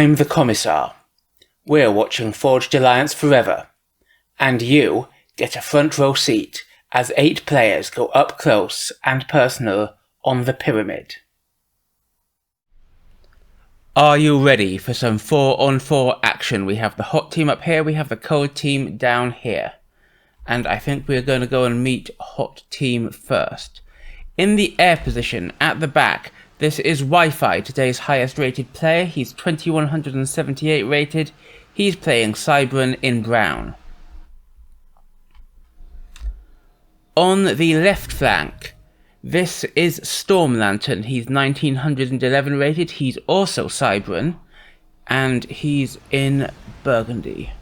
I'm the Commissar. We're watching Forged Alliance forever. And you get a front row seat as 8 players go up close and personal on the pyramid. Are you ready for some 4-on-4 action? We have the hot team up here, we have the cold team down here. And I think we're going to go and meet hot team first. In the air position at the back, this is Wi-Fi, today's highest rated player. He's 2178 rated. He's playing Cybran in brown. On the left flank, this is StormLantern. He's 1911 rated. He's also Cybran, and he's in Burgundy.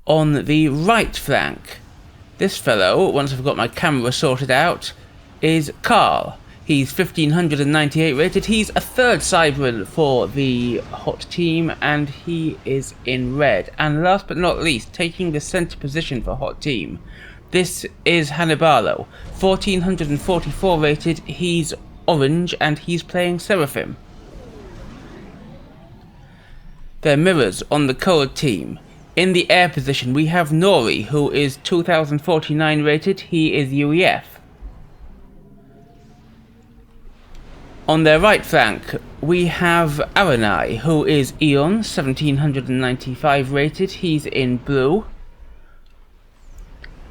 On the right flank, this fellow, once I've got my camera sorted out, is Khal. He's 1598 rated. He's a 3rd Cybran for the hot team, and he is in red. And last but not least, taking the centre position for hot team, this is Hannibalo, 1444 rated. He's orange, and he's playing Seraphim. They're mirrors on the cold team. In the air position, we have Nory, who is 2049 rated. He is UEF. On their right flank, we have Aranei, who is Eon, 1795 rated. He's in blue.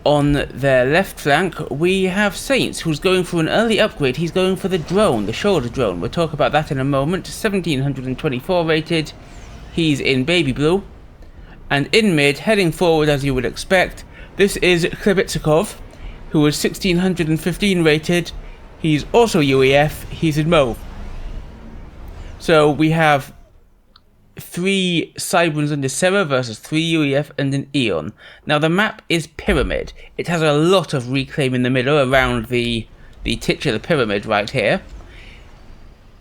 On their left flank, we have Sainse, who's going for an early upgrade. He's going for the drone, the shoulder drone. We'll talk about that in a moment. 1724 rated. He's in baby blue. And in mid, heading forward as you would expect, this is XlebyLLiKoB, who is 1615 rated. He's also UEF, he's in mauve. So we have 3 Cybrans under Sera versus 3 UEF and an Eon. Now the map is pyramid. It has a lot of reclaim in the middle around the titular pyramid right here.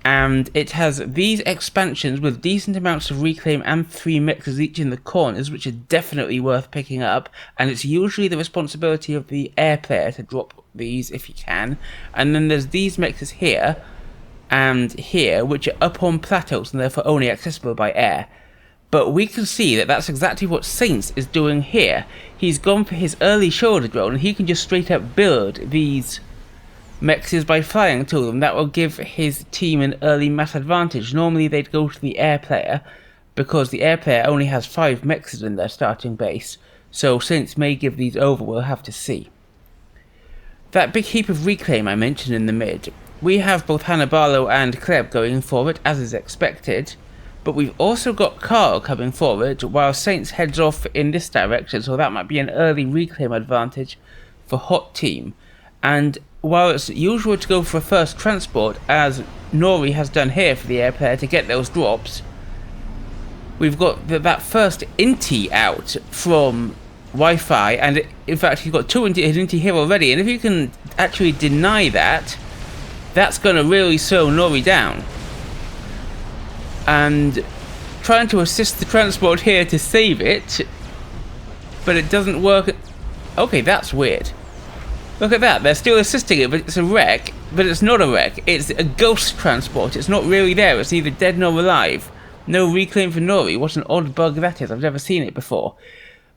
And it has these expansions with decent amounts of reclaim and 3 mixes each in the corners, which are definitely worth picking up. And it's usually the responsibility of the air player to drop these if you can. And then there's these mixes here and here, which are up on plateaus and therefore only accessible by air. But we can see that that's exactly what Sainse is doing here. He's gone for his early shoulder drone, and he can just straight up build these mexes by flying to them. That will give his team an early mass advantage. Normally they'd go to the air player, because the air player only has 5 mexes in their starting base. So Sainse may give these over, we'll have to see. That big heap of reclaim I mentioned in the mid, we have both Hannibalo and Khal going for it, as is expected. But we've also got Khal coming forward, while Sainse heads off in this direction, so that might be an early reclaim advantage for hot team. And while it's usual to go for a first transport, as Nory has done here for the air player to get those drops, we've got that first Inti out from Wi-Fi, and in fact he's got 2 Inti here already, and if you can actually deny that, that's going to really slow Nory down. And trying to assist the transport here to save it, but it doesn't work. Okay, that's weird. Look at that, they're still assisting it, but it's a wreck. But it's not a wreck, it's a ghost transport. It's not really there, it's neither dead nor alive. No reclaim for Nory. What an odd bug that is, I've never seen it before.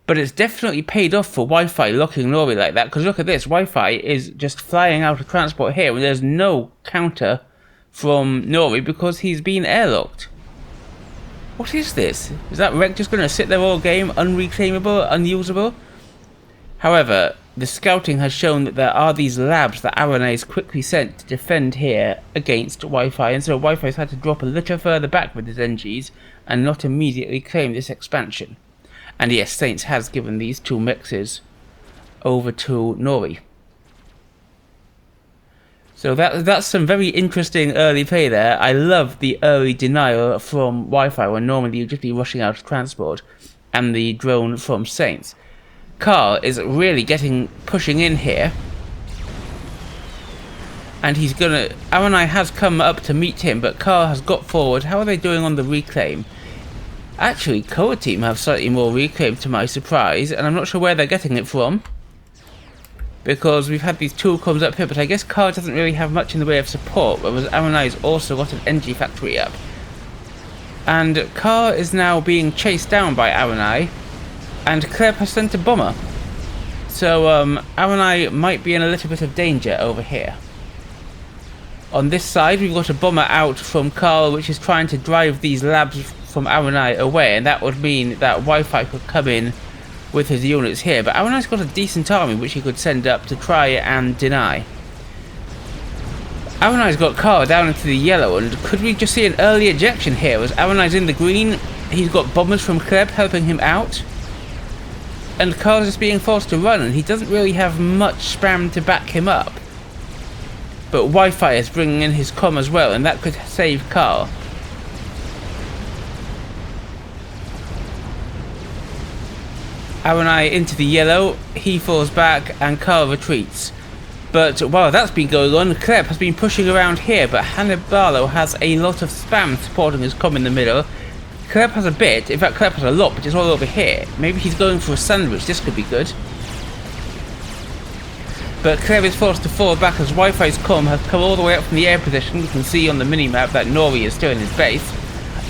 But it's definitely paid off for Wi-Fi locking Nory like that, because look at this, Wi-Fi is just flying out of transport here, and there's no counter from Nory because he's been airlocked. What is this? Is that wreck just going to sit there all game, unreclaimable, unusable? However, the scouting has shown that there are these labs that Aranei is quickly sent to defend here against Wi-Fi, and so Wi-Fi's had to drop a little further back with his NGs and not immediately claim this expansion. And yes, Sainse has given these 2 mixes over to Nory. So that's some very interesting early play there. I love the early denial from Wi-Fi when normally you'd just be rushing out of transport, and the drone from Sainse. Khal is really pushing in here, and he's gonna. Aranei has come up to meet him, but Khal has got forward. How are they doing on the reclaim? Actually, Coa team have slightly more reclaim to my surprise, and I'm not sure where they're getting it from, because we've had these 2 coms up here, but I guess Khal doesn't really have much in the way of support, whereas Aranei's also got an NG factory up. And Khal is now being chased down by Aranei, and XlebyLLiKoB has sent a bomber. So Aranei might be in a little bit of danger over here. On this side we've got a bomber out from Khal, which is trying to drive these labs from Aranei away, and that would mean that Wi-Fi could come in with his units here. But Aranei's got a decent army which he could send up to try and deny. Aranei's got Khal down into the yellow, and could we just see an early ejection here? As Aranei's in the green, he's got bombers from XlebyLLiKoB helping him out, and Khal's just being forced to run, and he doesn't really have much spam to back him up. But Wi-Fi is bringing in his comm as well, and that could save Khal. Aranei into the yellow, he falls back, and Khal retreats. But while that's been going on, XlebyLLiKoB has been pushing around here, but Hannibalo has a lot of spam supporting his comm in the middle. XlebyLLiKoB has a bit, in fact XlebyLLiKoB has a lot, but it's all over here. Maybe he's going for a sandwich, this could be good. But XlebyLLiKoB is forced to fall back as Wi-Fi's comm has come all the way up from the air position. You can see on the minimap that Nory is still in his base.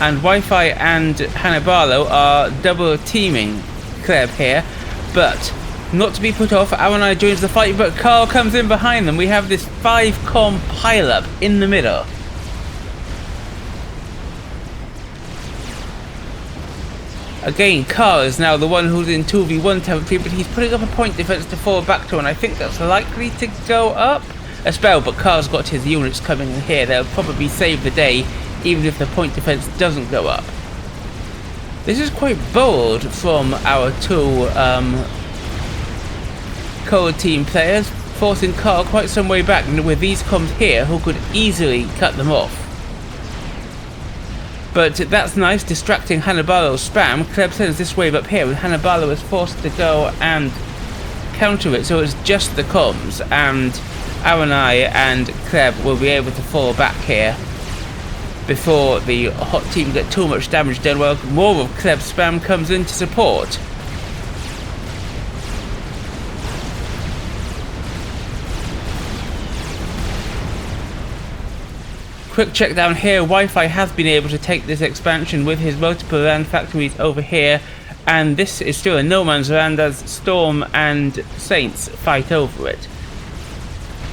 And Wi-Fi and Hannibalo are double teaming XlebyLLiKoB here, but not to be put off, Aranei joins the fight, but Khal comes in behind them. We have this 5-comm pile-up in the middle. Again, Khal is now the one who's in 2v1 territory, but he's putting up a point defense to fall back to, and I think that's likely to go up a spell, but Khal's got his units coming in here. They'll probably save the day, even if the point defense doesn't go up. This is quite bold from our two Cold Team players, forcing Khal quite some way back with these comms here, who could easily cut them off. But that's nice, distracting Hannibalo's spam. XlebyLLiKoB sends this wave up here, and Hannibalo is forced to go and counter it, so it's just the comms, and Aranei and XlebyLLiKoB will be able to fall back here before the hot team get too much damage done, while more of XlebyLLiKoB's spam comes in to support. Quick check down here, Wi-Fi has been able to take this expansion with his multiple land factories over here, and this is still a no man's land as Storm and Sainse fight over it.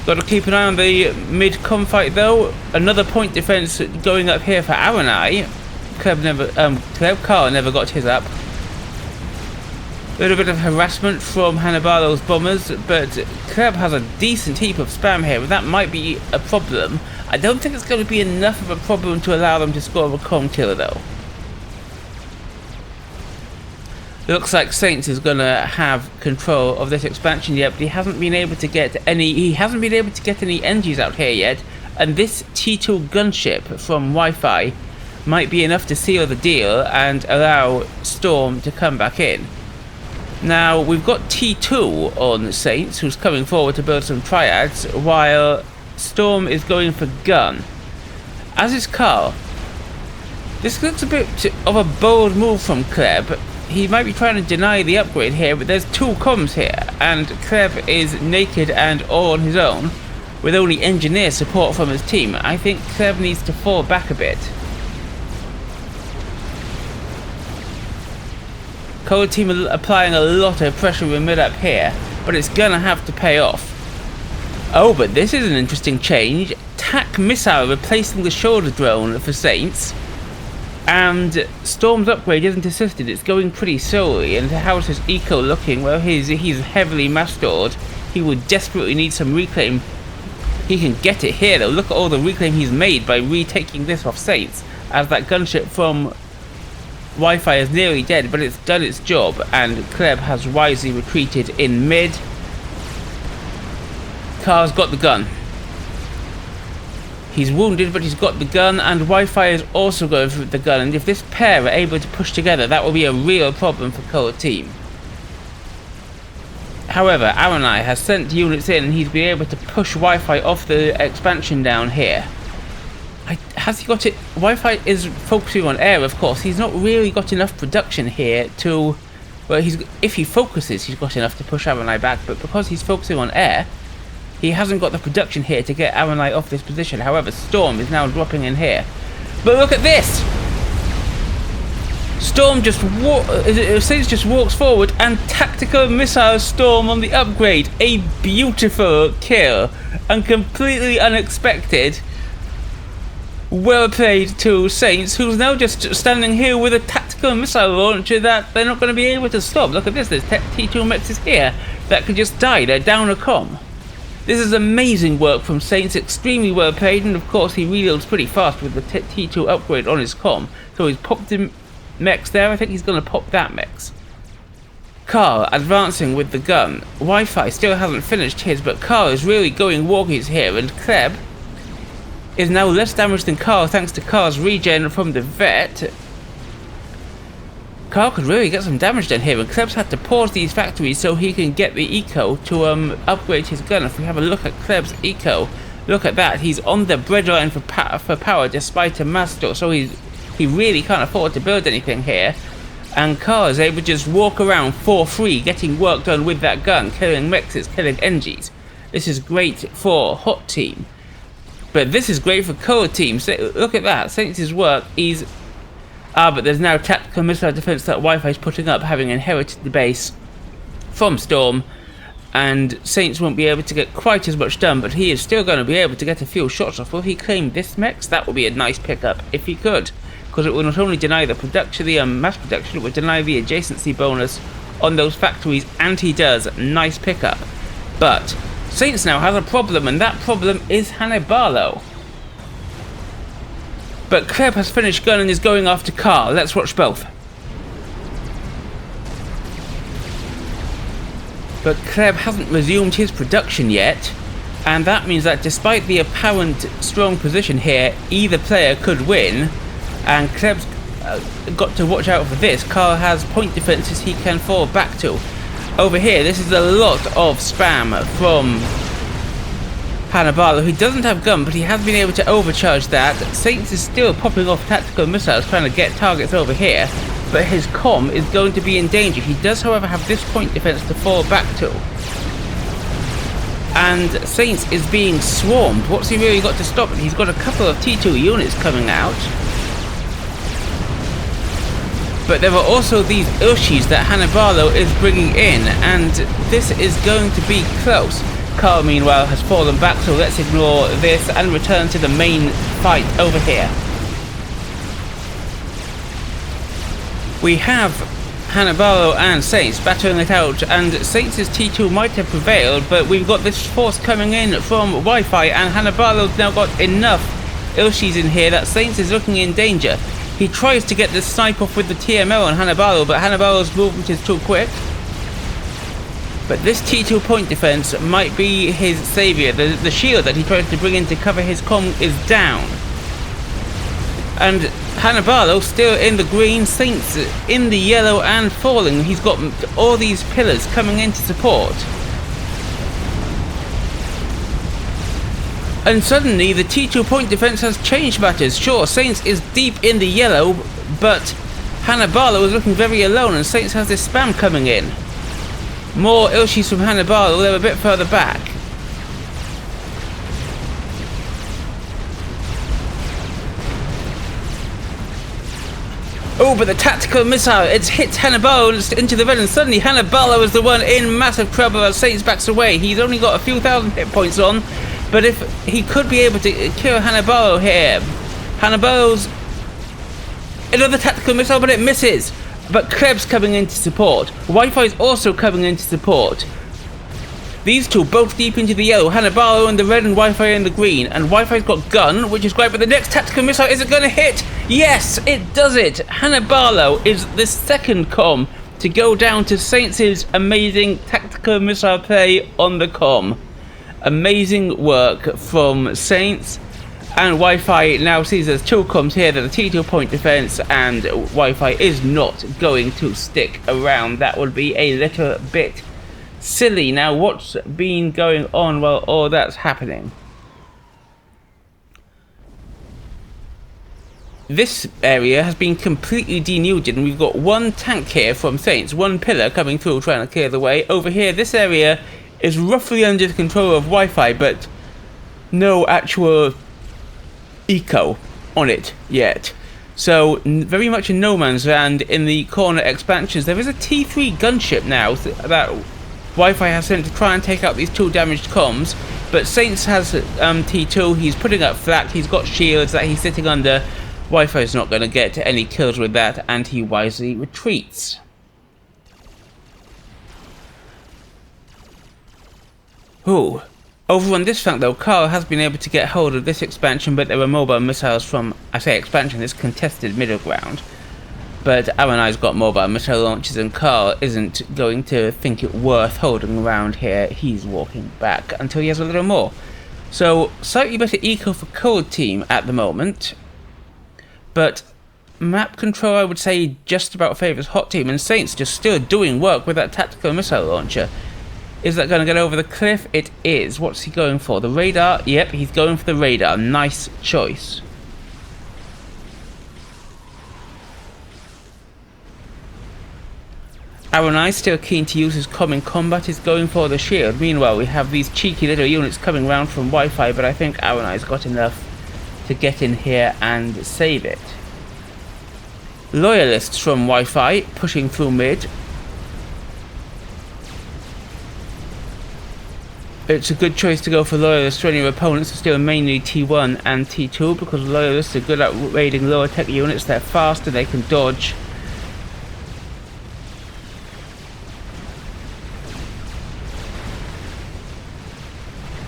Got to keep an eye on the mid-com fight though. Another point defense going up here for Aranei. Khal never got his up. A little bit of harassment from Hannibalo's bombers, but XlebyLLiKoB has a decent heap of spam here, and that might be a problem. I don't think it's going to be enough of a problem to allow them to score a comm killer though. Looks like Sainse is going to have control of this expansion yet, but he hasn't been able to get any NGs out here yet, and this T2 gunship from Wi-Fi might be enough to seal the deal and allow Storm to come back in. Now, we've got T2 on Sainse, who's coming forward to build some triads, while Storm is going for gun. As is Khal. This looks a bit of a bold move from XlebyLLiKoB. He might be trying to deny the upgrade here, but there's two comms here, and XlebyLLiKoB is naked and all on his own, with only engineer support from his team. I think XlebyLLiKoB needs to fall back a bit. Cold Team are applying a lot of pressure in mid up here, but it's gonna have to pay off. Oh, but this is an interesting change. TAC missile replacing the shoulder drone for Sainse, and Storm's upgrade isn't assisted. It's going pretty slowly. And how's his eco looking? Well, he's heavily mass stored. He would desperately need some reclaim. He can get it here though. Look at all the reclaim he's made by retaking this off Sainse, as that gunship from Wi-Fi is nearly dead, but it's done its job, and XlebyLLiKoB has wisely retreated in mid. Khal's got the gun. He's wounded, but he's got the gun, and Wi-Fi is also going for the gun, and if this pair are able to push together, that will be a real problem for Cold Team. However, Aranei has sent units in, and he's been able to push Wi-Fi off the expansion down here. Has he got it? Wi-Fi is focusing on air, of course. He's not really got enough production here to... Well, if he focuses, he's got enough to push Aranei back, but because he's focusing on air, he hasn't got the production here to get Aranei off this position. However, Storm is now dropping in here. But look at this! Storm just Sainse just walks forward and tactical missile Storm on the upgrade. A beautiful kill and completely unexpected. Well played to Sainse, who's now just standing here with a tactical missile launcher that they're not going to be able to stop. Look at this, there's T2 mechs here that could just die. They're down a comm. This is amazing work from Sainse, extremely well played, and of course he reloads pretty fast with the T2 upgrade on his comm. So he's popped him mechs there. I think he's going to pop that mechs. Khal advancing with the gun. Wi-Fi still hasn't finished his, but Khal is really going walkies here, and Kleb is now less damaged than Khal thanks to Khal's regen from the vet. Khal could really get some damage done here, and Kleb's had to pause these factories so he can get the eco to upgrade his gun. If we have a look at Kleb's eco, look at that, he's on the breadline for power despite a master, so he really can't afford to build anything here. And Khal is able to just walk around for free, getting work done with that gun, killing mexes, killing NGs. This is great for hot team. But this is great for cold teams. Look at that. Sainse's work is... but there's now tactical missile defense that Wi-Fi is putting up, having inherited the base from Storm. And Sainse won't be able to get quite as much done, but he is still going to be able to get a few shots off. Will he claim this mech? That would be a nice pickup if he could. Because it will not only deny the production, the mass production, it would deny the adjacency bonus on those factories, and he does. Nice pickup. But Sainse now has a problem, and that problem is Hannibalo. But Kleb has finished gun and is going after Khal. Let's watch both. But Kleb hasn't resumed his production yet, and that means that despite the apparent strong position here, either player could win, and Kleb's got to watch out for this. Khal has point defenses he can fall back to. Over here, this is a lot of spam from Hannibalo, who doesn't have gun, but he has been able to overcharge that. Sainse is still popping off tactical missiles, trying to get targets over here, but his comm is going to be in danger. He does, however, have this point defense to fall back to. And Sainse is being swarmed. What's he really got to stop it? He's got a couple of T2 units coming out. But there are also these Urshis that Hannibalo is bringing in, and this is going to be close. Khal, meanwhile, has fallen back, so let's ignore this and return to the main fight over here. We have Hannibalo and Sainse battling it out, and Sainse's T2 might have prevailed, but we've got this force coming in from Wi-Fi, and Hannibalo's now got enough Urshis in here that Sainse is looking in danger. He tries to get the snipe off with the TML on Hannibalo, but Hannibalo's movement is too quick. But this T2 point defense might be his savior. The shield that he tries to bring in to cover his comm is down. And Hannibalo still in the green, Sainse in the yellow and falling. He's got all these pillars coming in to support. And suddenly the T2 point defense has changed matters. Sure, Sainse is deep in the yellow, but Hannibalo is looking very alone, and Sainse has this spam coming in. More Urshis from Hannibalo, they're a bit further back. Oh, but the tactical missile, it's hit Hannibalo into the red, and suddenly Hannibalo is the one in massive trouble as Sainse backs away. He's only got a few thousand hit points on, but if he could be able to kill Hannibalo here. Hannibalo's another tactical missile, but it misses. But Kleb's coming in to support. Wi-Fi is also coming in to support. These two both deep into the yellow. Hannibalo in the red and Wi-Fi in the green. And Wi-Fi's got gun, which is great, but the next tactical missile, is it going to hit? Yes, it does it. Hannibalo is the second comm to go down to Sainse's amazing tactical missile play on the comm. Amazing work from Sainse. And Wi-Fi now sees there's two comms here, that the T2 point defense, and Wi-Fi is not going to stick around. That would be a little bit silly. Now, what's been going on while all that's happening? This area has been completely denuded, and we've got one tank here from Sainse, one pillar coming through trying to clear the way. Over here, this area is roughly under the control of Wi-Fi, but no actual eco on it yet. So, very much in no man's land in the corner expansions. There is a T3 gunship now that Wi-Fi has sent to try and take out these 2 damaged comms. But Sainse has T2, he's putting up flak, he's got shields that he's sitting under. Wi-Fi's not going to get any kills with that, and he wisely retreats. Ooh. Over on this flank though, Khal has been able to get hold of this expansion, but there were mobile missiles from, I say expansion, this contested middle ground. But Aranei's got mobile missile launchers and Khal isn't going to think it worth holding around here. He's walking back until he has a little more. So, slightly better eco for Cold Team at the moment. But map control, I would say, just about favours Hot Team, and Sainse just still doing work with that tactical missile launcher. Is that going to get over the cliff? It is. What's he going for? The radar? Yep, he's going for the radar. Nice choice. Aranei, still keen to use his comm in combat, is going for the shield. Meanwhile, we have these cheeky little units coming round from Wi-Fi, but I think Aranei's got enough to get in here and save it. Loyalists from Wi-Fi pushing through mid. It's a good choice to go for Loyalists when your opponents are still mainly T1 and T2, because Loyalists are good at raiding lower tech units. They're fast and they can dodge.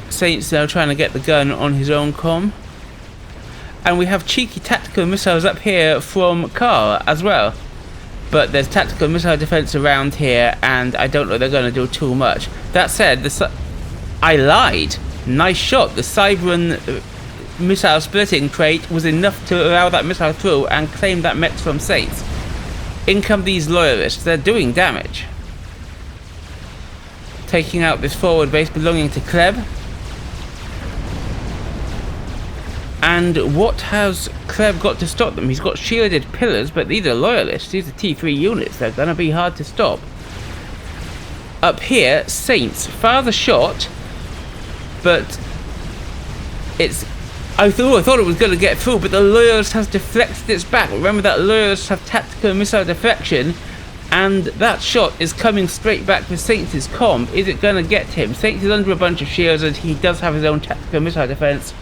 Sainse now trying to get the gun on his own comm. And we have cheeky tactical missiles up here from Khal as well. But there's tactical missile defense around here, and I don't know they're going to do too much. That said, I lied. Nice shot. The Cybran missile splitting trait was enough to allow that missile through and claim that mech from Sainse. In come these Loyalists. They're doing damage. Taking out this forward base belonging to Kleb. And what has Kleb got to stop them? He's got shielded pillars, but these are Loyalists. These are T3 units. They're going to be hard to stop. Up here, Sainse. Fires a shot, but it's... I thought it was going to get through, but the Loyalist has deflected its back. Remember that Loyalists have tactical missile deflection, and that shot is coming straight back to Sainse's comm. Is it going to get him? Sainse is under a bunch of shields, and he does have his own tactical missile defense,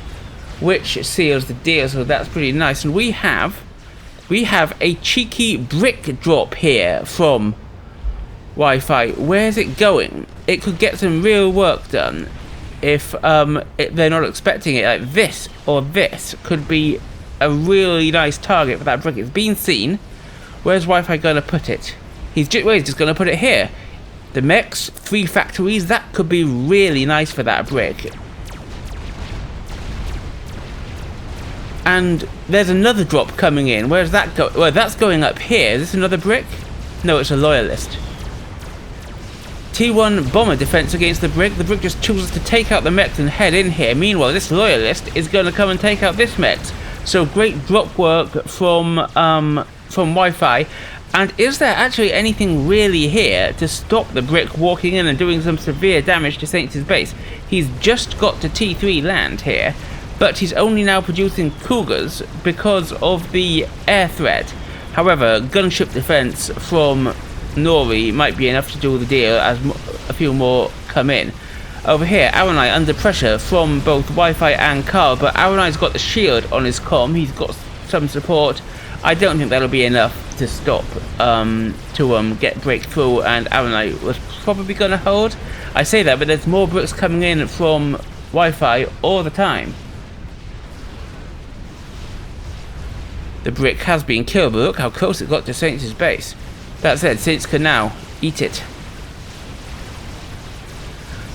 which seals the deal, so that's pretty nice. And we have a cheeky brick drop here from Wi-Fi. Where's it going? It could get some real work done if they're not expecting it. Like this or this could be a really nice target for that brick. It's been seen. Where's Wi-Fi going to put it? He's just going to put it here. The mechs, 3 factories, that could be really nice for that brick. And there's another drop coming in. Where's that go? Well, that's going up here. Is this another brick? No, it's a Loyalist. T1 bomber defense against the brick. The brick just chooses to take out the mechs and head in here. Meanwhile, this Loyalist is going to come and take out this mechs. So great drop work from Wi-Fi. And is there actually anything really here to stop the brick walking in and doing some severe damage to Sainse's base? He's just got to T3 land here, but he's only now producing Cougars because of the air threat. However, gunship defense from Nory might be enough to do the deal as a few more come in. Over here, Aranei under pressure from both Wi-Fi and Khal, but Aranei's got the shield on his comm. He's got some support. I don't think that'll be enough to stop get breakthrough, and Aranei was probably going to hold. I say that, but there's more bricks coming in from Wi-Fi all the time. The brick has been killed, but look how close it got to Sainse's base. That said, Sainse can now eat it.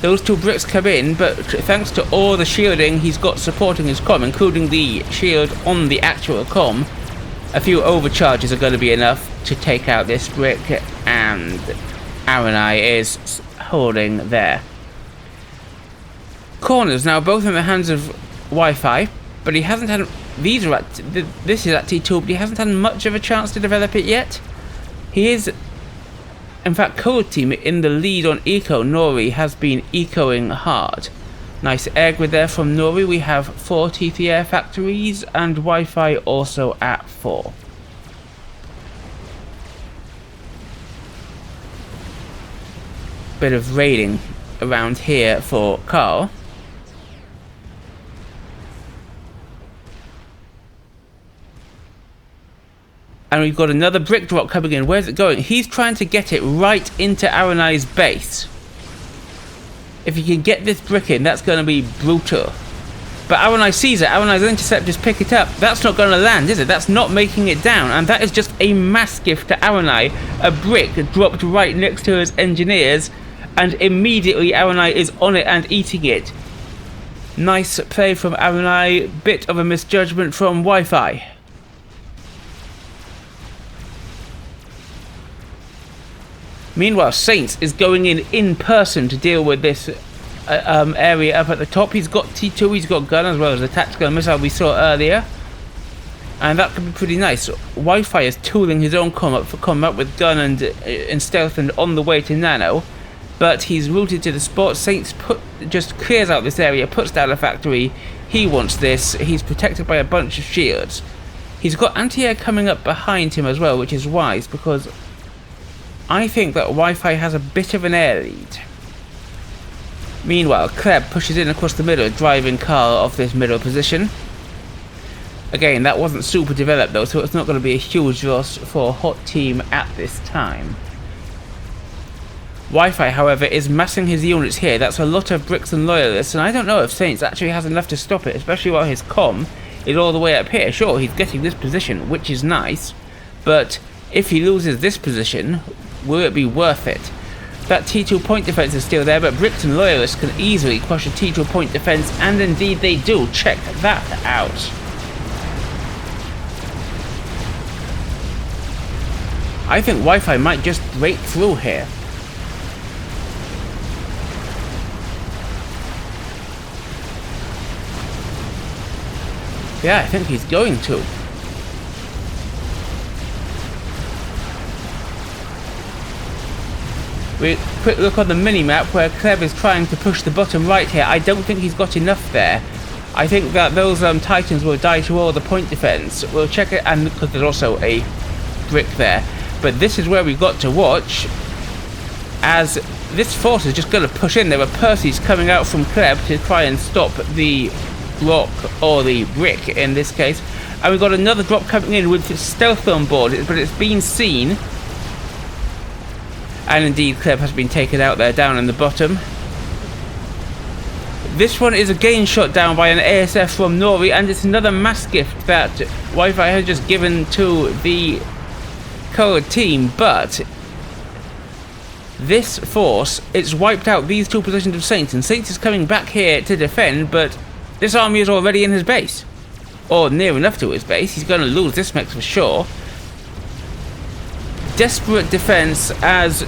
Those 2 bricks come in, but thanks to all the shielding he's got supporting his comm, including the shield on the actual comm, a few overcharges are going to be enough to take out this brick, and Aranei is holding there. Corners now both in the hands of Wi-Fi, but he hasn't had... This is at T2, but he hasn't had much of a chance to develop it yet. He is, in fact, Cold Team in the lead on eco. Nory has been ecoing hard. Nice air grid there from Nory. We have 4 T3 air factories and Wi-Fi also at 4. bit of raiding around here for Khal. And we've got another brick drop coming in. Where's it going? He's trying to get it right into Aranei's base. If he can get this brick in, that's going to be brutal. But Aranei sees it. Aranei's interceptors pick it up. That's not going to land, is it? That's not making it down. And that is just a mass gift to Aranei. A brick dropped right next to his engineers. And immediately Aranei is on it and eating it. Nice play from Aranei. Bit of a misjudgment from Wi-Fi. Meanwhile, Sainse is going in person to deal with this area up at the top. He's got T2, he's got gun as well as the tactical missile we saw earlier. And that could be pretty nice. Wi-Fi is tooling his own combat with gun and stealth and on the way to Nano. But he's routed to the spot. Sainse just clears out this area, puts down a factory. He wants this. He's protected by a bunch of shields. He's got anti-air coming up behind him as well, which is wise because I think that Wi-Fi has a bit of an air lead. Meanwhile, Kleb pushes in across the middle, driving Khal off this middle position. Again, that wasn't super developed though, so it's not going to be a huge loss for Hot Team at this time. Wi-Fi, however, is massing his units here. That's a lot of bricks and loyalists, and I don't know if Sainse actually has enough to stop it, especially while his comm is all the way up here. Sure, he's getting this position, which is nice, but if he loses this position, will it be worth it? That T2 point defense is still there, but bricks and loyalists can easily crush a T2 point defense, and indeed they do. Check that out. I think Wi-Fi might just break through here. Yeah, I think he's going to. Quick look on the mini-map where Kleb is trying to push the bottom right here. I don't think he's got enough there. I think that those Titans will die to all the point defense. We'll check it, and because there's also a brick there. But this is where we've got to watch, as this force is just going to push in. There are Percys coming out from Kleb to try and stop the rock, or the brick in this case. And we've got another drop coming in with stealth on board, but it's been seen. And indeed, Kleb has been taken out there, down in the bottom. This one is again shot down by an ASF from Nory, and it's another mass gift that Wi-Fi has just given to the colored team, but this force, it's wiped out these two positions of Sainse, and Sainse is coming back here to defend, but this army is already in his base. Or near enough to his base. He's going to lose this mech for sure. Desperate defense as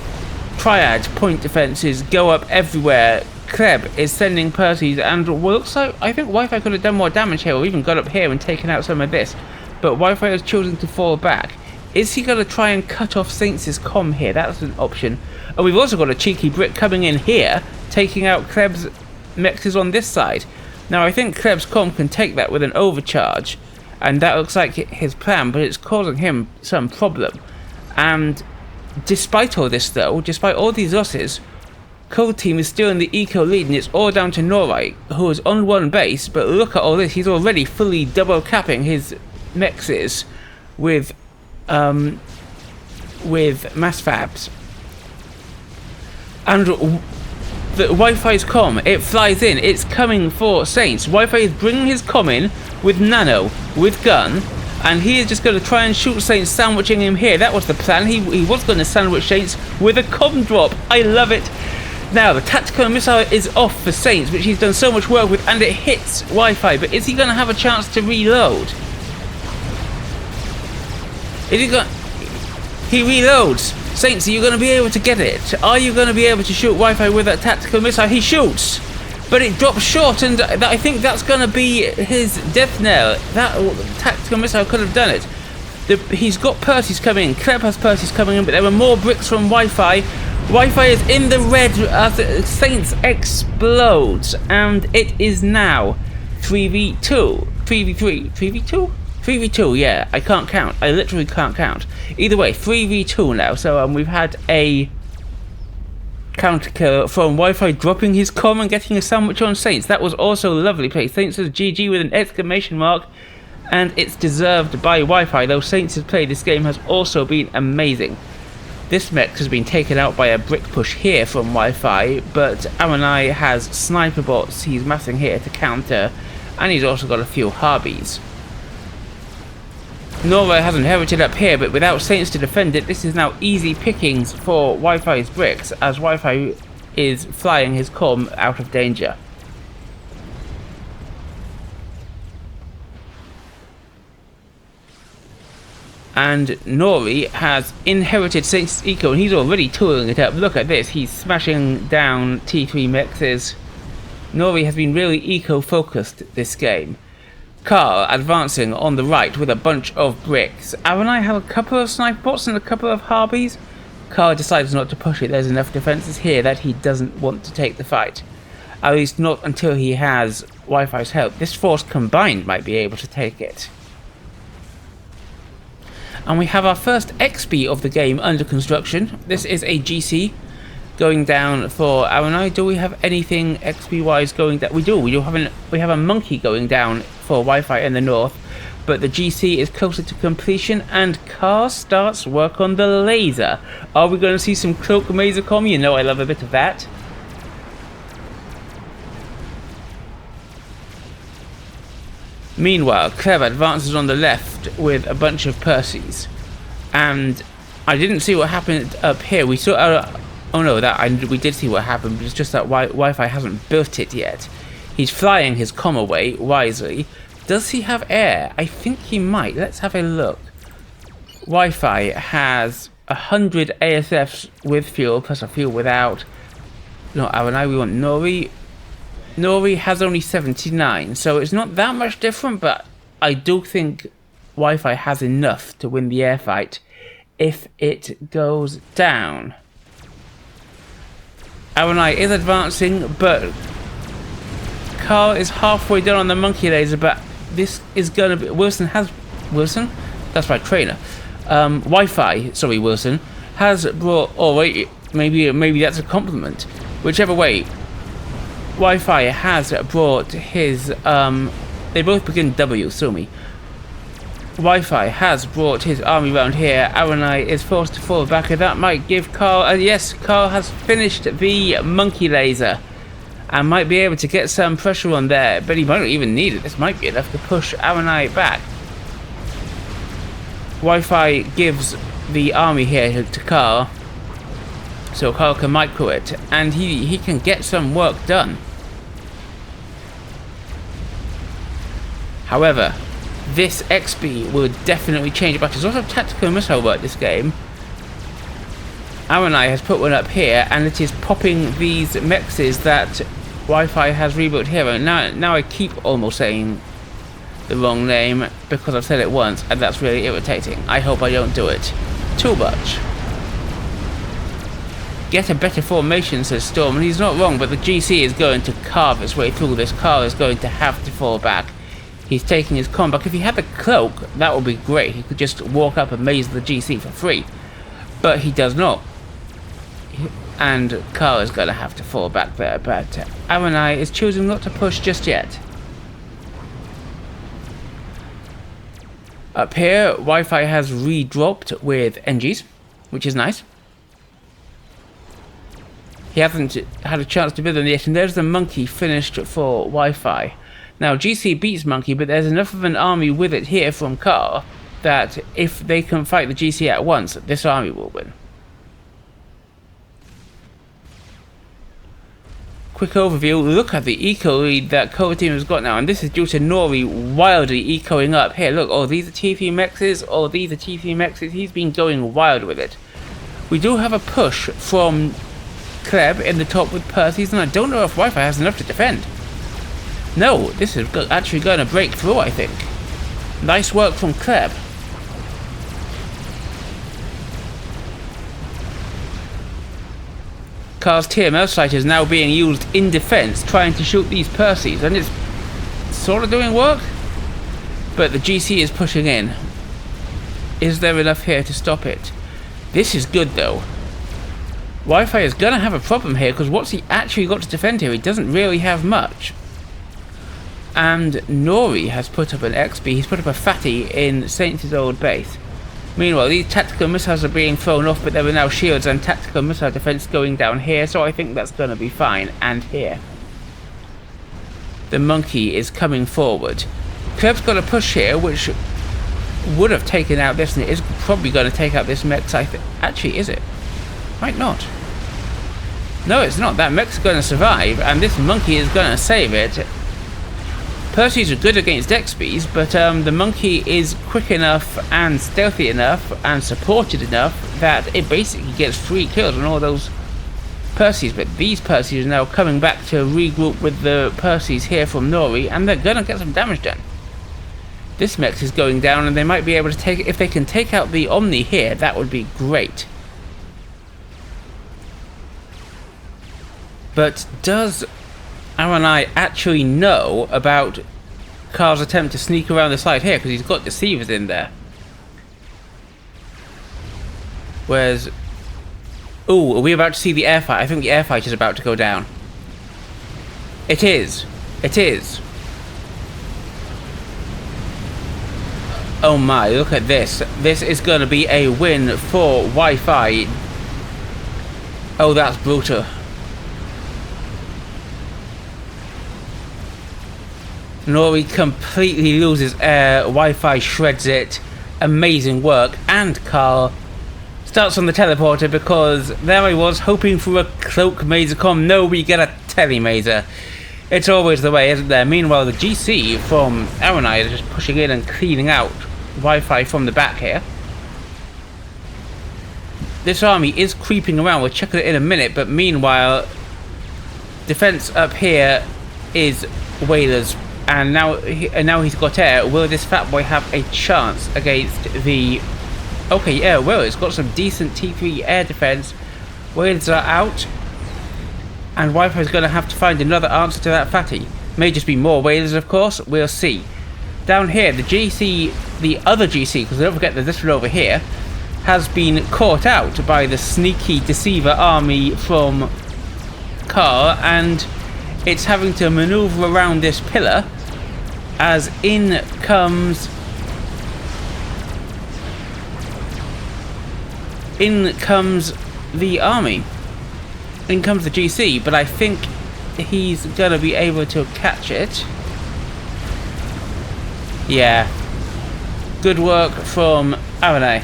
Triad point defenses go up everywhere. Kleb is sending Percys, and looks like I think Wi-Fi could have done more damage here, or even got up here and taken out some of this. But Wi-Fi has chosen to fall back. Is he going to try and cut off Sainse's comm here? That's an option. And we've also got a cheeky brick coming in here, taking out Kleb's mechs on this side. Now I think Kleb's comm can take that with an overcharge, and that looks like his plan, but it's causing him some problem. And despite all this though, despite all these losses, Cold Team is still in the eco lead, and it's all down to Nory, who is on one base, but look at all this, he's already fully double capping his mexes with mass fabs. And the Wi-Fi's comm, it flies in, it's coming for Sainse. Wi-Fi is bringing his comm in with nano, with gun, and he is just going to try and shoot Sainse, sandwiching him here. That was the plan. He was going to sandwich Sainse with a comm drop. I love it. Now, the tactical missile is off for Sainse, which he's done so much work with, and it hits Wi-Fi, but is he going to have a chance to reload? Is he going... He reloads. Sainse, are you going to be able to get it? Are you going to be able to shoot Wi-Fi with that tactical missile? He shoots, but it drops short, and I think that's going to be his death knell. That tactical missile could have done it. He's got Percys coming in. Kleb has Percys coming in, but there were more bricks from Wi-Fi. Wi-Fi is in the red as Sainse explodes, and it is now 3v2. 3v3. 3v2? 3v2, yeah. I can't count. I literally can't count. Either way, 3v2 now. So we've had a counter kill from Wi-Fi dropping his comm and getting a sandwich on Sainse. That was also lovely play. Sainse says GG with an exclamation mark, and it's deserved by Wi-Fi, though Sainse's play this game has also been amazing. This mech has been taken out by a brick push here from Wi-Fi, but Aranei has sniper bots he's massing here to counter, and he's also got a few Harbies. Nory has inherited up here, but without Sainse to defend it, this is now easy pickings for Wi-Fi's bricks, as Wi-Fi is flying his comm out of danger. And Nory has inherited Sainse's eco, and he's already tooling it up. Look at this, he's smashing down T3 mexes. Nory has been really eco-focused this game. Khal advancing on the right with a bunch of bricks. Aranei have a couple of sniper bots and a couple of Harbies. Khal decides not to push it. There's enough defenses here that he doesn't want to take the fight. At least not until he has Wi-Fi's help. This force combined might be able to take it. And we have our first XP of the game under construction. This is a GC going down for Aranei. Do we have anything XP wise going down? We do have a monkey going down for Wi-Fi in the north, but the GC is closer to completion, and Khal starts work on the laser. Are we going to see some cloak laser comm? You know I love a bit of that. Meanwhile, Khal advances on the left with a bunch of Percys, and I didn't see what happened up here. We saw oh no, we did see what happened, but it's just that Wi-Fi hasn't built it yet. He's flying his comm away wisely. Does he have air? I think he might. Let's have a look. Wi-Fi has 100 ASFs with fuel, plus a fuel without. No, Aranei, we want Nory. Nory has only 79, so it's not that much different, but I do think Wi-Fi has enough to win the air fight if it goes down. Aranei is advancing, but Khal is halfway done on the monkey laser, but this is going to be... Wilson? That's my trainer. Wi-Fi, sorry, Wilson, has brought... Oh, wait, maybe that's a compliment. Whichever way, Wi-Fi has brought his... they both begin W, sue me. Wi-Fi has brought his army round here. Aranei is forced to fall back, and that might give Khal... yes, Khal has finished the monkey laser and might be able to get some pressure on there, but he might not even need it. This might be enough to push Aranei back. Wi-Fi gives the army here to Khal, so Khal can micro it, and he can get some work done. However, this XP will definitely change, but there's also tactical missile work this game. Aranei has put one up here, and it is popping these mexes that Wi-Fi has rebuilt here. And now I keep almost saying the wrong name because I've said it once, and that's really irritating. I hope I don't do it too much. Get a better formation, says Storm, and he's not wrong, but the GC is going to carve its way through this. Khal is going to have to fall back. He's taking his comm back. If he had the cloak, that would be great. He could just walk up and maze the GC for free. But he does not. And Khal is going to have to fall back there. But Aranei is choosing not to push just yet. Up here, Wi-Fi has re-dropped with NGs, which is nice. He hasn't had a chance to build them yet. And there's the monkey finished for Wi-Fi. Now, GC beats Monkey, but there's enough of an army with it here from Khal that if they can fight the GC at once, this army will win. Quick overview, look at the eco lead that Cobra Team has got now, and this is due to Nory wildly ecoing up. Here, look, oh, these are T3 mexes, oh, these are T3 mexes. He's been going wild with it. We do have a push from Kleb in the top with Percys, and I don't know if Wi-Fi has enough to defend. No, this is actually going to break through, I think. Nice work from Kleb. Khal's TML site is now being used in defense, trying to shoot these Percys, and it's sort of doing work. But the GC is pushing in. Is there enough here to stop it? This is good, though. Wi-Fi is going to have a problem here, because what's he actually got to defend here? He doesn't really have much. And Nory has put up an XP. He's put up a fatty in Sainse's old base. Meanwhile, these tactical missiles are being thrown off, but there are now shields and tactical missile defense going down here, so I think that's going to be fine. And here. The monkey is coming forward. Kleb's got a push here, which would have taken out this, and it is probably going to take out this mech. Actually, is it? Might not. No, it's not. That mech's going to survive, and this monkey is going to save it. Percy's are good against XPs, but the monkey is quick enough and stealthy enough and supported enough that it basically gets 3 kills on all those Percy's. But these Percy's are now coming back to regroup with the Percy's here from Nory, and they're going to get some damage done. This mech is going down, and they might be able to take it. If they can take out the Omni here, that would be great. But does Aranei actually know about Khal's attempt to sneak around the side here? Because he's got deceivers in there. Whereas... ooh, are we about to see the airfight? I think the airfight is about to go down. It is. It is. Oh my, look at this. This is going to be a win for Wi-Fi. Oh, that's brutal. Nory completely loses air, Wi-Fi shreds it, amazing work, and Khal starts on the teleporter because there I was hoping for a cloak mazer-com. No, we get a tele-mazer. It's always the way, isn't there? Meanwhile, the GC from Aranei is just pushing in and cleaning out Wi-Fi from the back here. This army is creeping around, we'll check it in a minute, but meanwhile, defense up here is Whalers. And now he's got air. Will this fat boy have a chance against the... okay, yeah, well, it's got some decent T3 air defense. Whalers are out. And Wi-Fi is going to have to find another answer to that fatty. May just be more Whalers, of course. We'll see. Down here, the GC, the other GC, because don't forget there's this one over here, has been caught out by the sneaky deceiver army from Khal, and it's having to maneuver around this pillar. As in comes the army. In comes the GC, but I think he's gonna be able to catch it. Yeah. Good work from Aranei.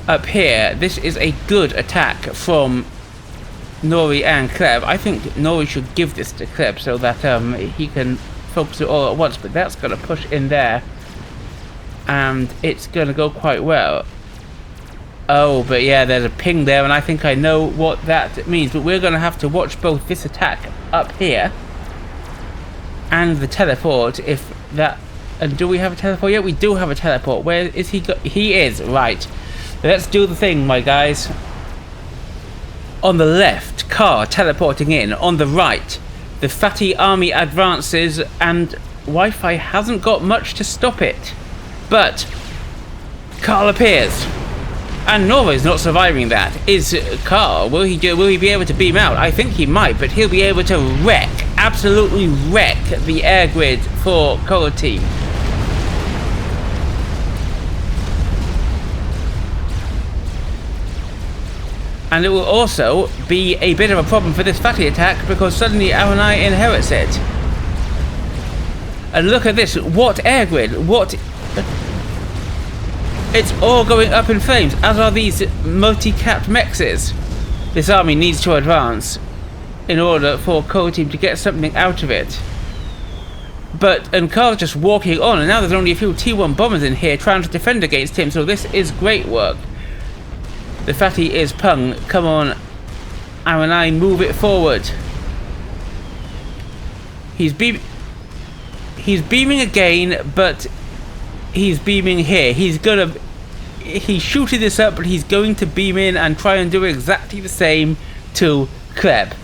Up here, this is a good attack from Nory and Kleb. I think Nory should give this to Kleb so that he can focus it all at once, but that's going to push in there and it's going to go quite well. Oh, but yeah, there's a ping there, and I think I know what that means, but we're going to have to watch both this attack up here and the teleport. If that... and do we have a teleport? Yeah, we do have a teleport. Where is he? He is, right. Let's do the thing, my guys. On the left, Khal teleporting in. On the right, the fatty army advances, and Wi-Fi hasn't got much to stop it. But Khal appears, and Nory's not surviving that. Is Khal? Will he be able to beam out? I think he might, but he'll be able to wreck, absolutely wreck the air grid for Color Team. And it will also be a bit of a problem for this fatty attack because suddenly Aranei inherits it. And look at this, what air grid, what... it's all going up in flames, as are these multi-capped mexes. This army needs to advance in order for Color Team to get something out of it. And Khal's just walking on, and now there's only a few T1 bombers in here trying to defend against him, so this is great work. The fatty is pung. Come on, Aranei, move it forward. He's beaming again, but he's beaming here. He's shooting this up, but he's going to beam in and try and do exactly the same to Kleb.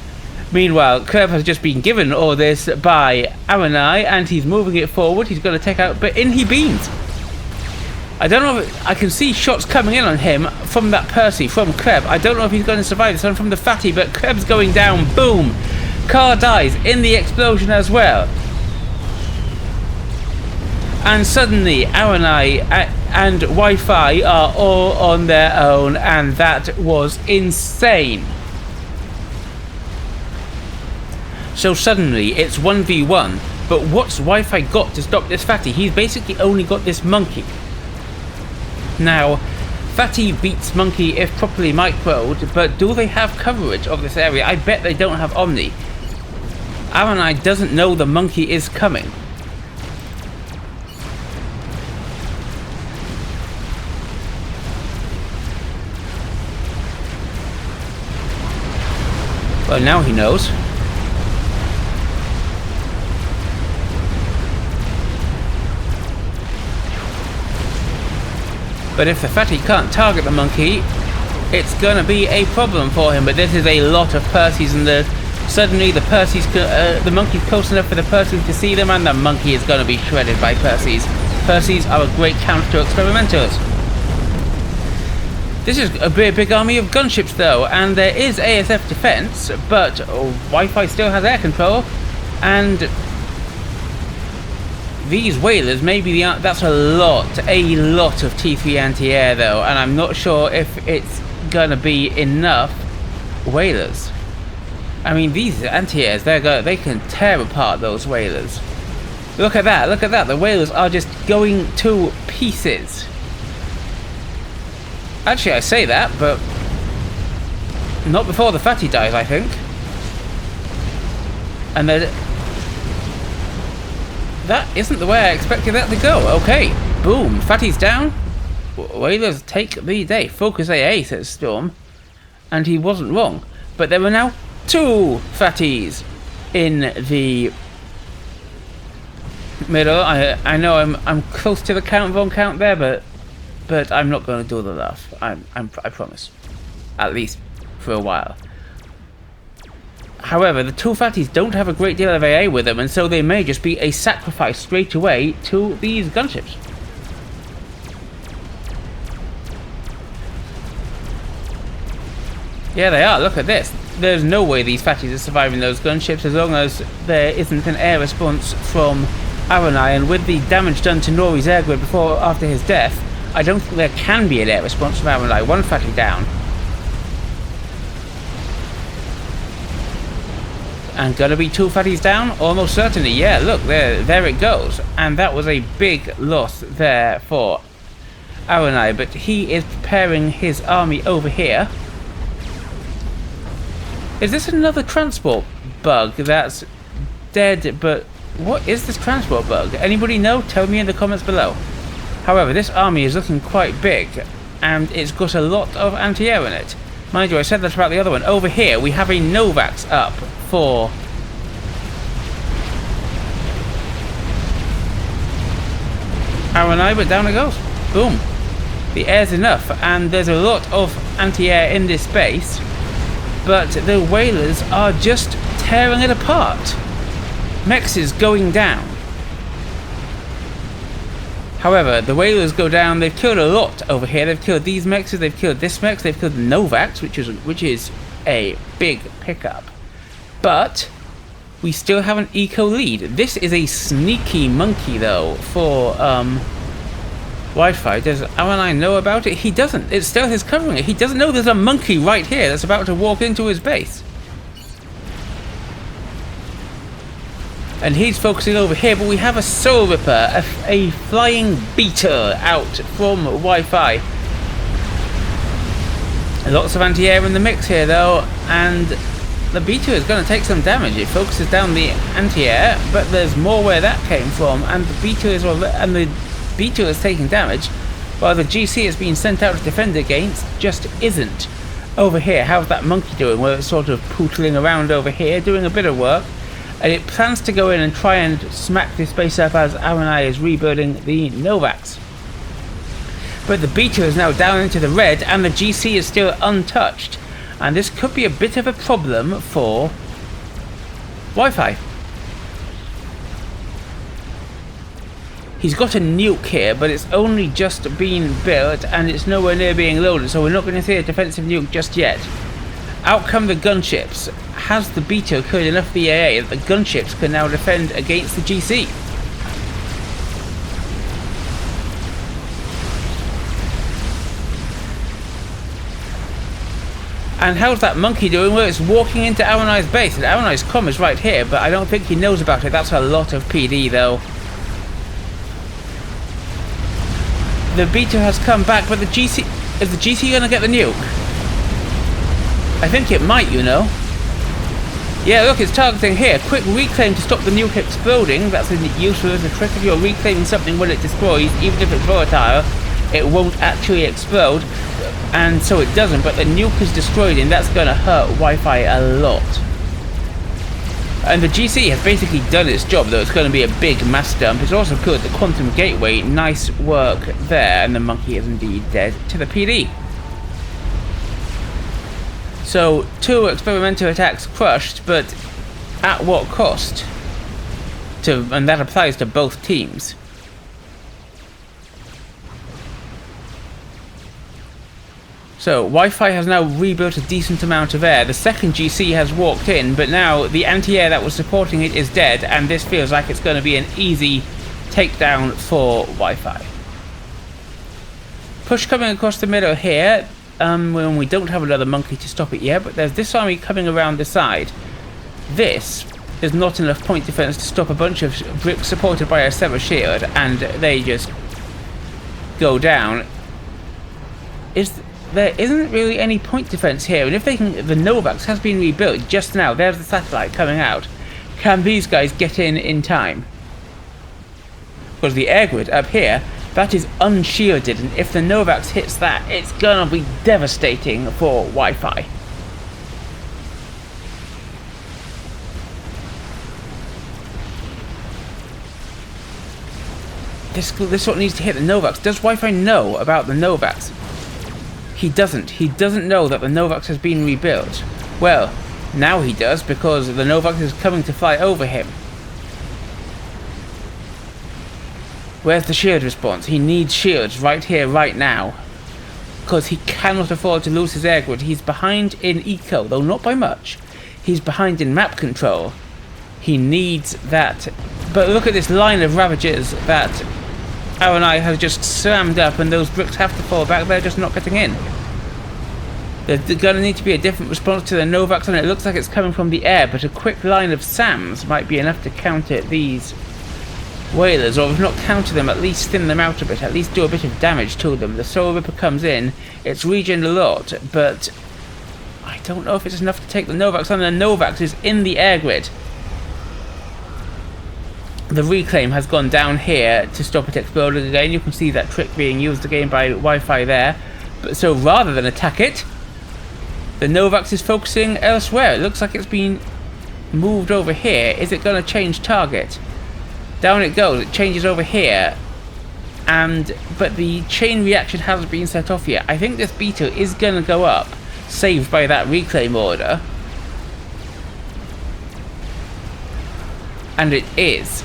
Meanwhile, Kleb has just been given all this by Aranei, and he's moving it forward. He's going to take out, but in he beams. I don't know if I can see shots coming in on him from that Percy, from Kleb. I don't know if he's going to survive this one from the Fatty, but Kleb's going down. Boom! Khal dies in the explosion as well. And suddenly Aranei and Wi-Fi are all on their own, and that was insane. So suddenly it's 1v1, but what's Wi-Fi got to stop this Fatty? He's basically only got this monkey. Now, Fatty beats monkey if properly microed, but do they have coverage of this area? I bet they don't have Omni. Aranei doesn't know the monkey is coming. Well, now he knows. But if the Fatty can't target the monkey, it's gonna be a problem for him. But this is a lot of Percys, and suddenly the monkey's close enough for the Percys to see them, and the monkey is gonna be shredded by Percys. Percys are a great counter to experimenters. This is a big army of gunships though, and there is ASF defense, but Wi-Fi still has air control, and these whalers, maybe that's a lot of T3 anti-air though, and I'm not sure if it's gonna be enough whalers. I mean, these anti-airs, they can tear apart those whalers. Look at that, the whalers are just going to pieces. Actually, I say that, but not before the Fatty dies, I think. And that isn't the way I expected that to go. Okay, boom, Fatty's down. Whalers take the day. Focus AA, says Storm. And he wasn't wrong. But there were now 2 Fatties in the middle. I know I'm close to the wrong count there, but I'm not going to do the laugh. I promise. At least for a while. However, the 2 Fatties don't have a great deal of AA with them, and so they may just be a sacrifice straight away to these gunships. Yeah, they are. Look at this. There's no way these Fatties are surviving those gunships as long as there isn't an air response from Aranei, and with the damage done to Nory's air grid after his death, I don't think there can be an air response from Aranei. 1 Fatty down. And gonna be 2 Fatties down? Almost certainly, yeah, look, there it goes. And that was a big loss there for Aranei, but he is preparing his army over here. Is this another transport bug that's dead? But what is this transport bug? Anybody know? Tell me in the comments below. However, this army is looking quite big, and it's got a lot of anti-air in it. Mind you, I said that about the other one. Over here, we have a Novax up for Aranei, but down it goes. Boom. The air's enough, and there's a lot of anti-air in this base, but the whalers are just tearing it apart. Mex is going down. However, the whalers go down. They've killed a lot over here. They've killed these mexes, they've killed this mex, they've killed the Novax, which is a big pickup. But we still have an eco lead. This is a sneaky monkey though for Wi-Fi. Does Aranei know about it? He doesn't. It's still his covering it. He doesn't know there's a monkey right here that's about to walk into his base. And he's focusing over here, but we have a Soul Ripper, a flying beater out from Wi-Fi. Lots of anti-air in the mix here though, and the beater is going to take some damage. It focuses down the anti-air, but there's more where that came from, and the beater is taking damage, while the GC has been sent out to defend against just isn't. Over here, how's that monkey doing? Well, it's sort of pootling around over here, doing a bit of work. And it plans to go in and try and smack this base up as Aranei is rebuilding the Novax. But the beater is now down into the red, and the GC is still untouched. And this could be a bit of a problem for Wi-Fi. He's got a nuke here, but it's only just been built and it's nowhere near being loaded, so we're not going to see a defensive nuke just yet. Out come the gunships. Has the Beta killed enough of the AA that the gunships can now defend against the GC? And how's that monkey doing? Well, it's walking into Aranei's base, and Aranei's comm is right here, but I don't think he knows about it. That's a lot of PD, though. The Beta has come back, but the GC... Is the GC going to get the nuke? I think it might, you know. Yeah, look, it's targeting here. Quick reclaim to stop the nuke exploding. That's useful as a trick. If you're reclaiming something when it destroys, even if it's volatile, it won't actually explode. And so it doesn't, but the nuke is destroyed, and that's going to hurt Wi-Fi a lot. And the GC has basically done its job, though it's going to be a big mass dump. It's also good, the Quantum Gateway, nice work there, and the monkey is indeed dead to the PD. So, 2 experimental attacks crushed, but at what cost? And that applies to both teams. So, Wi-Fi has now rebuilt a decent amount of air. The second GC has walked in, but now the anti-air that was supporting it is dead, and this feels like it's going to be an easy takedown for Wi-Fi. Push coming across the middle here. When we don't have another monkey to stop it yet, but there's this army coming around the side. This is not enough point defense to stop a bunch of bricks supported by a sever shield, and they just go down. There isn't really any point defense here, and if they can, the Novax has been rebuilt just now. There's the satellite coming out. Can these guys get in time? Because the air grid up here, that is unshielded, and if the Novax hits that, it's gonna be devastating for Wi-Fi. This one needs to hit the Novax. Does Wi-Fi know about the Novax? He doesn't. He doesn't know that the Novax has been rebuilt. Well, now he does, because the Novax is coming to fly over him. Where's the shield response? He needs shields right here, right now. Because he cannot afford to lose his air grid. He's behind in eco, though not by much. He's behind in map control. He needs that. But look at this line of Ravagers that Aranei has just slammed up, and those bricks have to fall back. They're just not getting in. There's going to need to be a different response to the Novax, and it looks like it's coming from the air, but a quick line of SAMs might be enough to counter these Whalers, or if not counter them, at least thin them out a bit, at least do a bit of damage to them. The Solar Ripper comes in, it's regened a lot, but I don't know if it's enough to take the Novax on. The Novax is in the air grid. The reclaim has gone down here to stop it exploding again. You can see that trick being used again by Wi-Fi there. But so rather than attack it, the Novax is focusing elsewhere. It looks like it's been moved over here. Is it going to change target? Down it goes. It changes over here. But the chain reaction hasn't been set off yet. I think this Beta is going to go up, saved by that reclaim order. And it is.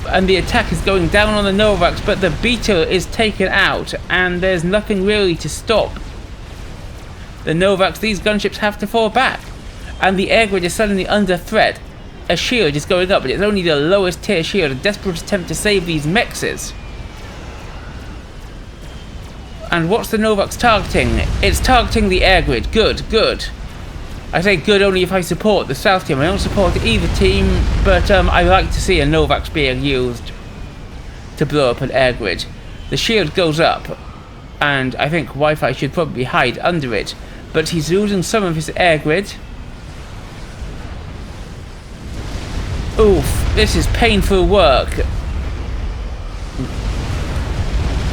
And the attack is going down on the Novax, but the Beta is taken out, and there's nothing really to stop the Novax. These gunships have to fall back, and the air grid is suddenly under threat. A shield is going up, but it's only the lowest tier shield, a desperate attempt to save these mexes. And what's the Novax targeting? It's targeting the air grid. Good, good. I say good only if I support the South team. I don't support either team, but I like to see a Novax being used to blow up an air grid. The shield goes up, and I think Wi-Fi should probably hide under it, but he's losing some of his air grid. Oof, this is painful work.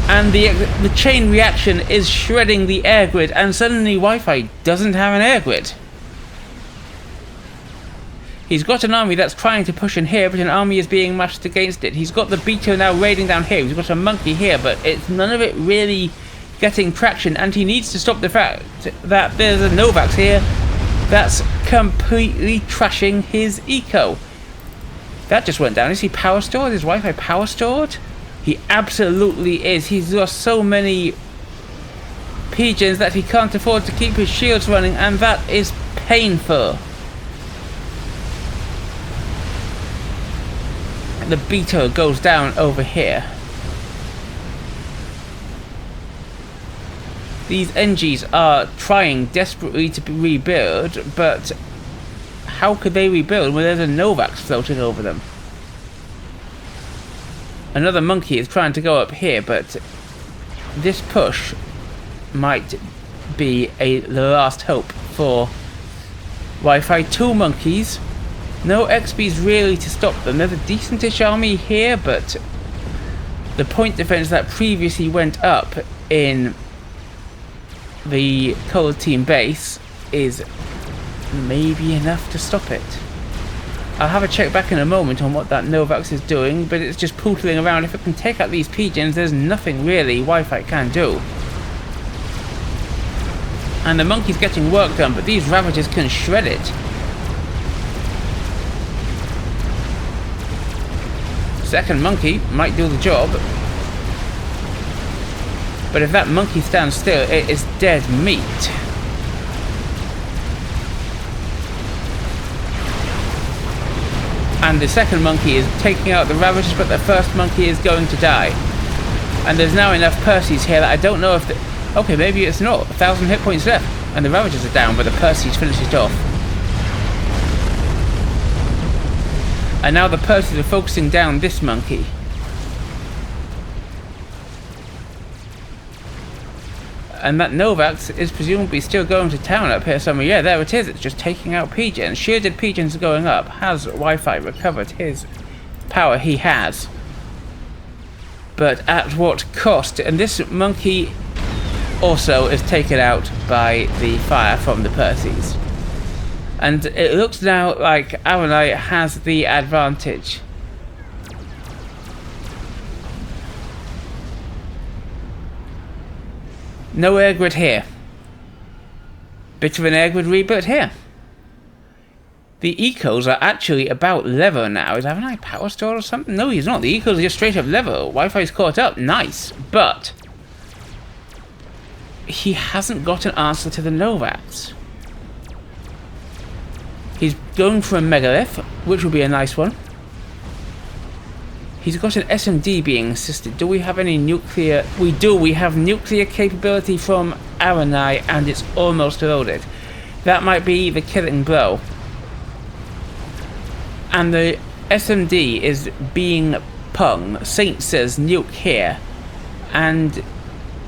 And the chain reaction is shredding the air grid, and suddenly Wi-Fi doesn't have an air grid. He's got an army that's trying to push in here, but an army is being mashed against it. He's got the Beta now raiding down here. He's got a monkey here, but it's none of it really getting traction, and he needs to stop the fact that there's a Novax here that's completely trashing his eco. That just went down. Is he power stored? Is Wi-Fi power stored? He absolutely is. He's lost so many pigeons that he can't afford to keep his shields running, and that is painful. The beetle goes down over here. These NGs are trying desperately to rebuild, but how could they rebuild when there's a Novax floating over them? Another monkey is trying to go up here, but this push might be the last hope for Wi-Fi. 2 monkeys. No XPs really to stop them. There's a decentish army here, but the point defense that previously went up in the colored team base is maybe enough to stop it. I'll have a check back in a moment on what that Novax is doing, but it's just pootling around. If it can take out these pigeons, there's nothing really Wi-Fi can do. And the monkey's getting work done, but these Ravagers can shred it. Second monkey might do the job. But if that monkey stands still, it is dead meat. And the second monkey is taking out the Ravagers, but the first monkey is going to die. And there's now enough Perseus here that I don't know if the... Okay, maybe it's not. 1,000 hit points left. And the Ravagers are down, but the Perseus finishes it off. And now the Perseus are focusing down this monkey. And that Novax is presumably still going to town up here somewhere. Yeah, there it is. It's just taking out pigeons. Shielded pigeons are going up. Has Wi-Fi recovered his power? He has. But at what cost? And this monkey also is taken out by the fire from the Perseus. And it looks now like Aranei has the advantage. No air grid here. Bit of an air grid rebuild here. The ecos are actually about level now. Is Aranei power stored or something? No, he's not. The ecos are just straight up level. Wi-Fi's caught up. Nice. But he hasn't got an answer to the Novax. He's going for a megalith, which will be a nice one. He's got an SMD being assisted. Do we have any nuclear? We do. We have nuclear capability from Aranei, and it's almost loaded. That might be the killing blow. And the SMD is being pung. Sainse says nuke here. And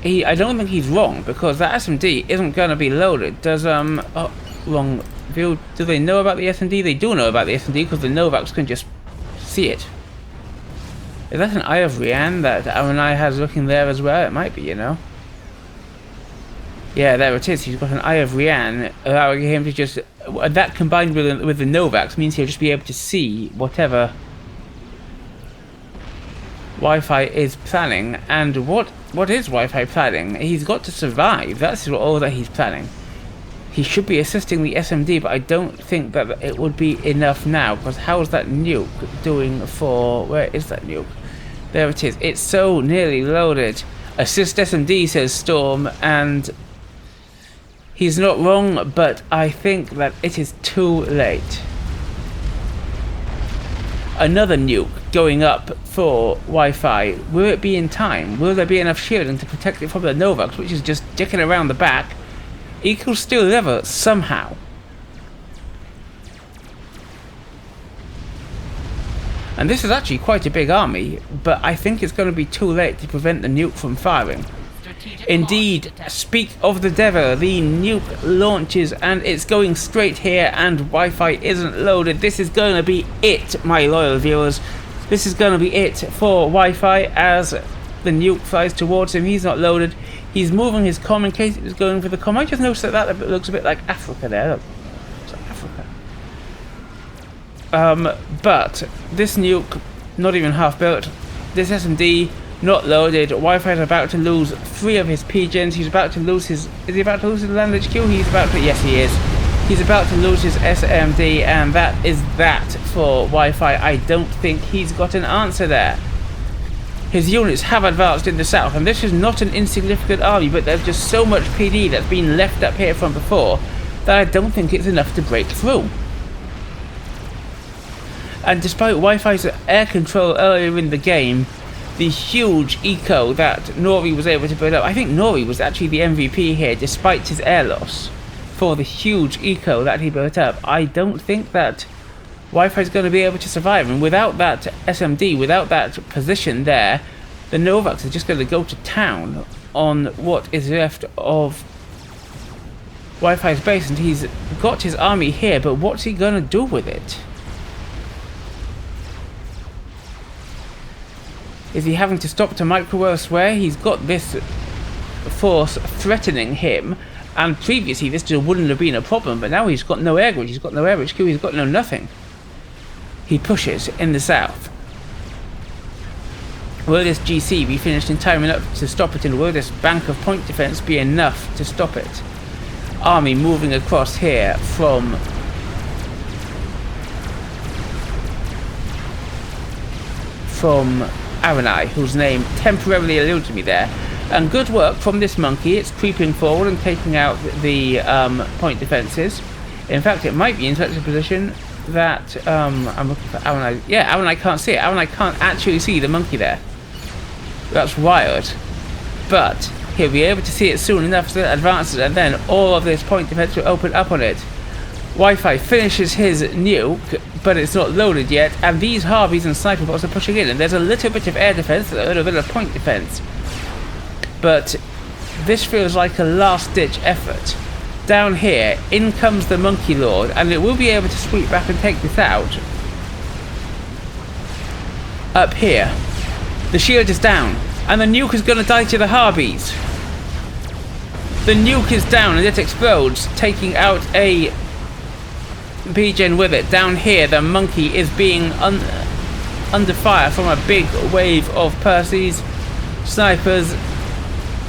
I don't think he's wrong, because that SMD isn't going to be loaded. Does, oh, wrong view. Do they know about the SMD? They do know about the SMD, because the Novax can just see it. Is that an Eye of Rian that Aranei has looking there as well? It might be, you know. Yeah, there it is. He's got an Eye of Rian, allowing him to just... That combined with the Novax means he'll just be able to see whatever Wi-Fi is planning. And what is Wi-Fi planning? He's got to survive. That's all that he's planning. He should be assisting the SMD, but I don't think that it would be enough now, because how's that nuke doing for... Where is that nuke? There it is. It's so nearly loaded. Assist SMD, says Storm, and he's not wrong, but I think that it is too late. Another nuke going up for Wi-Fi. Will it be in time? Will there be enough shielding to protect it from the Novax, which is just dicking around the back? Equals still level somehow. And this is actually quite a big army, but I think it's going to be too late to prevent the nuke from firing. Indeed, speak of the devil, the nuke launches and it's going straight here, and Wi-Fi isn't loaded. This is going to be it, my loyal viewers. This is going to be it for Wi-Fi as the nuke flies towards him. He's not loaded. He's moving his comm in case it was going for the comm. I just noticed that looks a bit like Africa there. Look. It's like Africa. But this nuke, not even half built. This SMD, not loaded. Wi-Fi is about to lose 3 of his pigeons. He's about to lose his... Is he about to lose his land HQ? He's about to... Yes, he is. He's about to lose his SMD, and that is that for Wi-Fi. I don't think he's got an answer there. his units have advanced in the south, and this is not an insignificant army, but there's just so much PD that's been left up here from before that I don't think it's enough to break through. And despite Wi-Fi's air control earlier in the game, the huge eco that Nory was able to build up, I think Nory was actually the MVP here despite his air loss. For the huge eco that he built up, I don't think that Wi-Fi is going to be able to survive, and without that SMD, without that position there, the Novaks are just going to go to town on what is left of Wi-Fi's base, and he's got his army here, but what's he going to do with it? Is he having to stop to microwave swear? He's got this force threatening him, and previously this just wouldn't have been a problem, but now he's got no air grid, he's got no air HQ, he's got no nothing. He pushes in the south. Will this GC be finished in time enough to stop it, and will this bank of point defense be enough to stop it? Army moving across here from Aranei, whose name temporarily eluded me there. And good work from this monkey. It's creeping forward and taking out the point defenses. In fact, it might be in such a position that I'm looking for Aranei. Yeah, Aranei can't see it. Aranei can't actually see the monkey there. That's wild. But he'll be able to see it soon enough so that it advances, and then all of this point defense will open up on it. Wi-Fi finishes his nuke, but it's not loaded yet, and these Harveys and sniper bots are pushing in, and there's a little bit of air defense, a little bit of point defense. But this feels like a last-ditch effort. Down here, in comes the Monkey Lord, and it will be able to sweep back and take this out. Up here, the shield is down, and the nuke is going to die to the Harveys. The nuke is down, and it explodes, taking out a B-Gen with it. Down here, the monkey is being under fire from a big wave of Percys, snipers.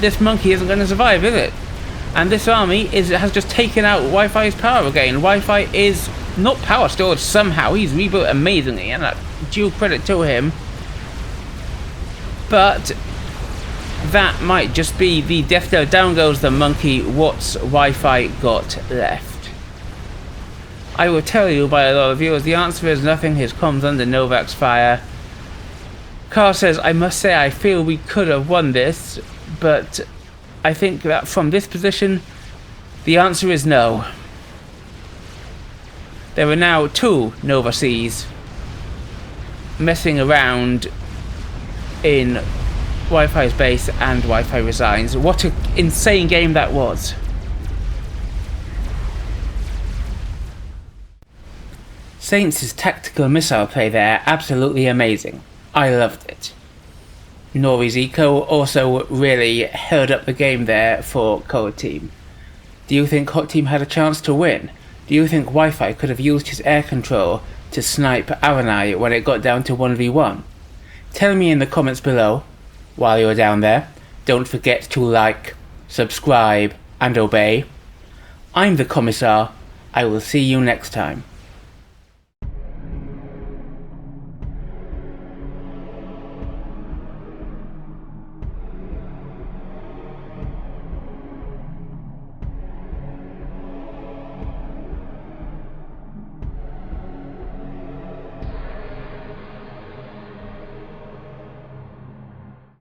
This monkey isn't going to survive, is it? And this army has just taken out Wi-Fi's power again. Wi-Fi is not power stored somehow. He's rebuilt amazingly, and due credit to him. But that might just be the death deal. Down goes the monkey. What's Wi-Fi got left? I will tell you by a lot of viewers, the answer is nothing. His comms under Novak's fire. Khal says, I must say I feel we could have won this, but I think that from this position, the answer is no. There are now two Nova Seas messing around in Wi-Fi's base, and Wi-Fi resigns. What an insane game that was. Sainse's tactical missile play there, absolutely amazing. I loved it. Nory's eco also really held up the game there for Cold Team. Do you think Hot Team had a chance to win? Do you think Wi-Fi could have used his air control to snipe Aranei when it got down to 1v1? Tell me in the comments below. While you're down there, don't forget to like, subscribe, and obey. I'm TheCommissar. I will see you next time.